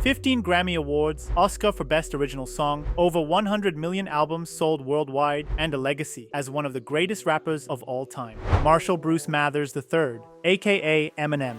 15 Grammy Awards, Oscar for Best Original Song, over 100 million albums sold worldwide, and a legacy as one of the greatest rappers of all time. Marshall Bruce Mathers III, aka Eminem.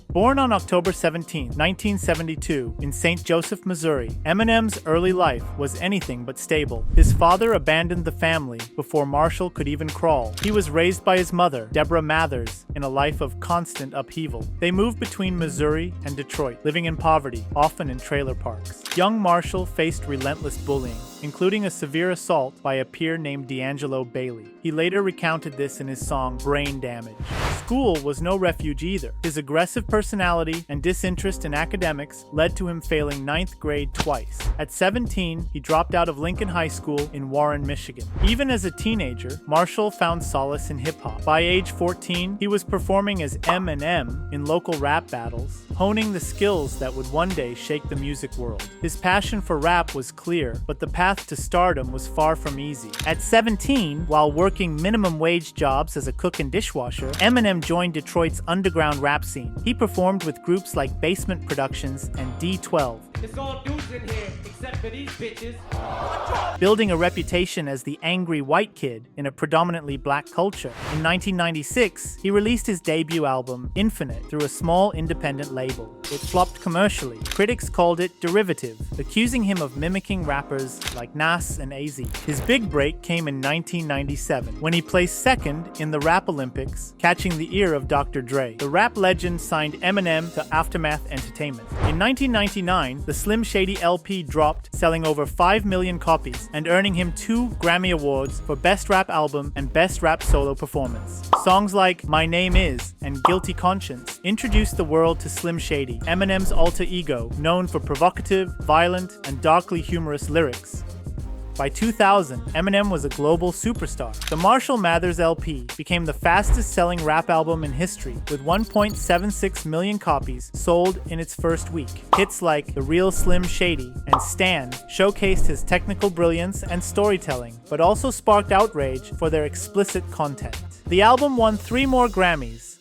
Born on October 17, 1972, in St. Joseph, Missouri, Eminem's early life was anything but stable. His father abandoned the family before Marshall could even crawl. He was raised by his mother, Deborah Mathers, in a life of constant upheaval. They moved between Missouri and Detroit, living in poverty, often in trailer parks. Young Marshall faced relentless bullying, including a severe assault by a peer named D'Angelo Bailey. He later recounted this in his song Brain Damage. School was no refuge either. His aggressive personality and disinterest in academics led to him failing 9th grade twice. At 17, he dropped out of Lincoln High School in Warren, Michigan. Even as a teenager, Marshall found solace in hip-hop. By age 14, he was performing as Eminem in local rap battles, honing the skills that would one day shake the music world. His passion for rap was clear, but the path to stardom was far from easy. At 17, while working minimum wage jobs as a cook and dishwasher, Eminem joined Detroit's underground rap scene. He performed with groups like Basement Productions and D12. It's all dudes in here, except for these bitches. Building a reputation as the angry white kid in a predominantly black culture. In 1996, he released his debut album, Infinite, through a small independent label. It flopped commercially. Critics called it derivative, accusing him of mimicking rappers like Nas and AZ. His big break came in 1997, when he placed second in the Rap Olympics, catching the ear of Dr. Dre. The rap legend signed Eminem to Aftermath Entertainment. In 1999, the Slim Shady LP dropped, selling over 5 million copies and earning him 2 Grammy Awards for Best Rap Album and Best Rap Solo Performance. Songs like My Name Is and Guilty Conscience introduced the world to Slim Shady, Eminem's alter ego, known for provocative, violent, and darkly humorous lyrics. By 2000, Eminem was a global superstar. The Marshall Mathers LP became the fastest-selling rap album in history, with 1.76 million copies sold in its first week. Hits like The Real Slim Shady and Stan showcased his technical brilliance and storytelling, but also sparked outrage for their explicit content. The album won 3 more Grammys.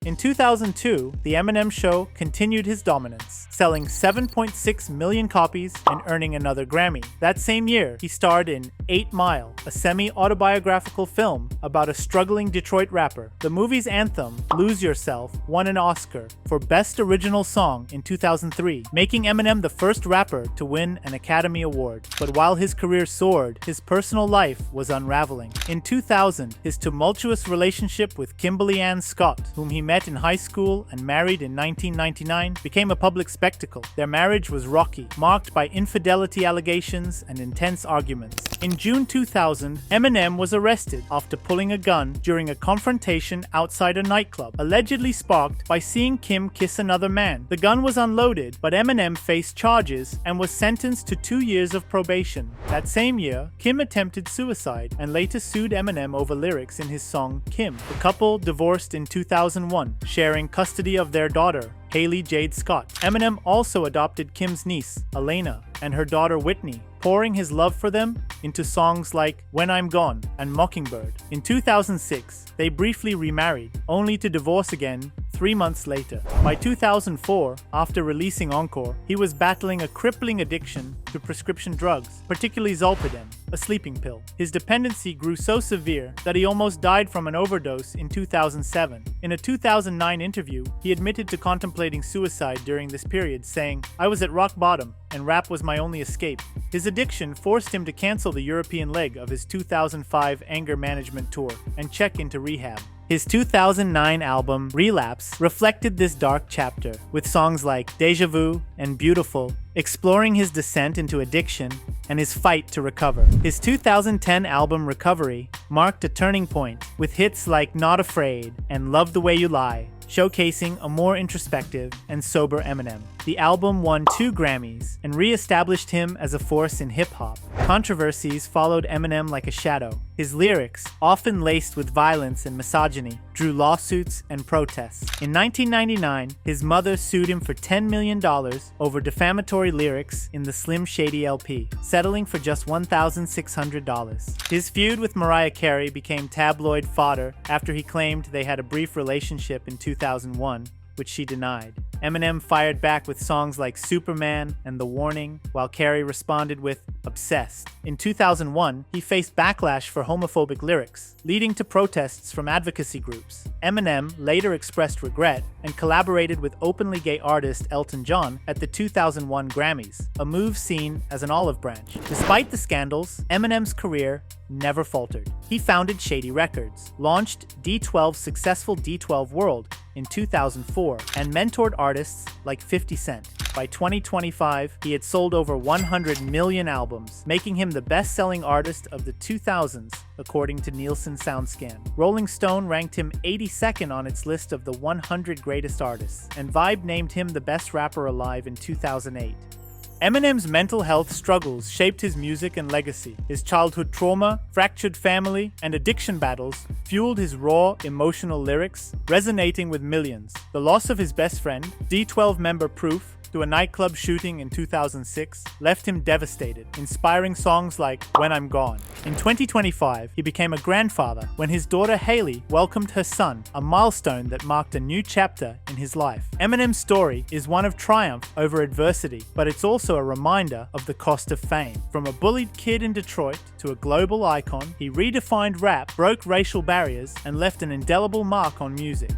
In 2002, The Eminem Show continued his dominance, selling 7.6 million copies and earning another Grammy. That same year, he starred in 8 Mile, a semi-autobiographical film about a struggling Detroit rapper. The movie's anthem, Lose Yourself, won an Oscar for Best Original Song in 2003, making Eminem the first rapper to win an Academy Award. But while his career soared, his personal life was unraveling. In 2000, his tumultuous relationship with Kimberly Ann Scott, whom he met in high school and married in 1999, became a public spectacle. Their marriage was rocky, marked by infidelity allegations and intense arguments. In June 2000, Eminem was arrested after pulling a gun during a confrontation outside a nightclub, allegedly sparked by seeing Kim kiss another man. The gun was unloaded, but Eminem faced charges and was sentenced to 2 years of probation. That same year, Kim attempted suicide and later sued Eminem over lyrics in his song Kim. The couple divorced in 2001, sharing custody of their daughter, Haley Jade Scott. Eminem also adopted Kim's niece, Elena, and her daughter Whitney, pouring his love for them into songs like When I'm Gone and Mockingbird. In 2006, they briefly remarried, only to divorce again 3 months later. By 2004, after releasing Encore, he was battling a crippling addiction to prescription drugs, particularly Zolpidem, a sleeping pill. His dependency grew so severe that he almost died from an overdose in 2007. In a 2009 interview, he admitted to contemplating suicide during this period, saying, "I was at rock bottom, and rap was my only escape." His addiction forced him to cancel the European leg of his 2005 anger management tour and check into rehab. His 2009 album, Relapse, reflected this dark chapter, with songs like Deja Vu and Beautiful, exploring his descent into addiction and his fight to recover. His 2010 album, Recovery, marked a turning point, with hits like Not Afraid and Love the Way You Lie, showcasing a more introspective and sober Eminem. The album won 2 Grammys and re-established him as a force in hip-hop. Controversies followed Eminem like a shadow. His lyrics, often laced with violence and misogyny, drew lawsuits and protests. In 1999, his mother sued him for $10 million over defamatory lyrics in the Slim Shady LP, settling for just $1,600. His feud with Mariah Carey became tabloid fodder after he claimed they had a brief relationship in 2001, which she denied. Eminem fired back with songs like Superman and The Warning, while Carey responded with Obsessed. In 2001, he faced backlash for homophobic lyrics, leading to protests from advocacy groups. Eminem later expressed regret and collaborated with openly gay artist Elton John at the 2001 Grammys, a move seen as an olive branch. Despite the scandals, Eminem's career never faltered. He founded Shady Records, launched D12's successful D12 World in 2004, and mentored artists like 50 Cent. By 2025, he had sold over 100 million albums, making him the best-selling artist of the 2000s, according to Nielsen SoundScan. Rolling Stone ranked him 82nd on its list of the 100 greatest artists, and Vibe named him the best rapper alive in 2008. Eminem's mental health struggles shaped his music and legacy. His childhood trauma, fractured family, and addiction battles fueled his raw, emotional lyrics, resonating with millions. The loss of his best friend, D12 member Proof, to a nightclub shooting in 2006 left him devastated, inspiring songs like When I'm Gone. In 2025, he became a grandfather when his daughter Haley welcomed her son, a milestone that marked a new chapter in his life. Eminem's story is one of triumph over adversity, but it's also a reminder of the cost of fame. From a bullied kid in Detroit to a global icon, he redefined rap, broke racial barriers, and left an indelible mark on music.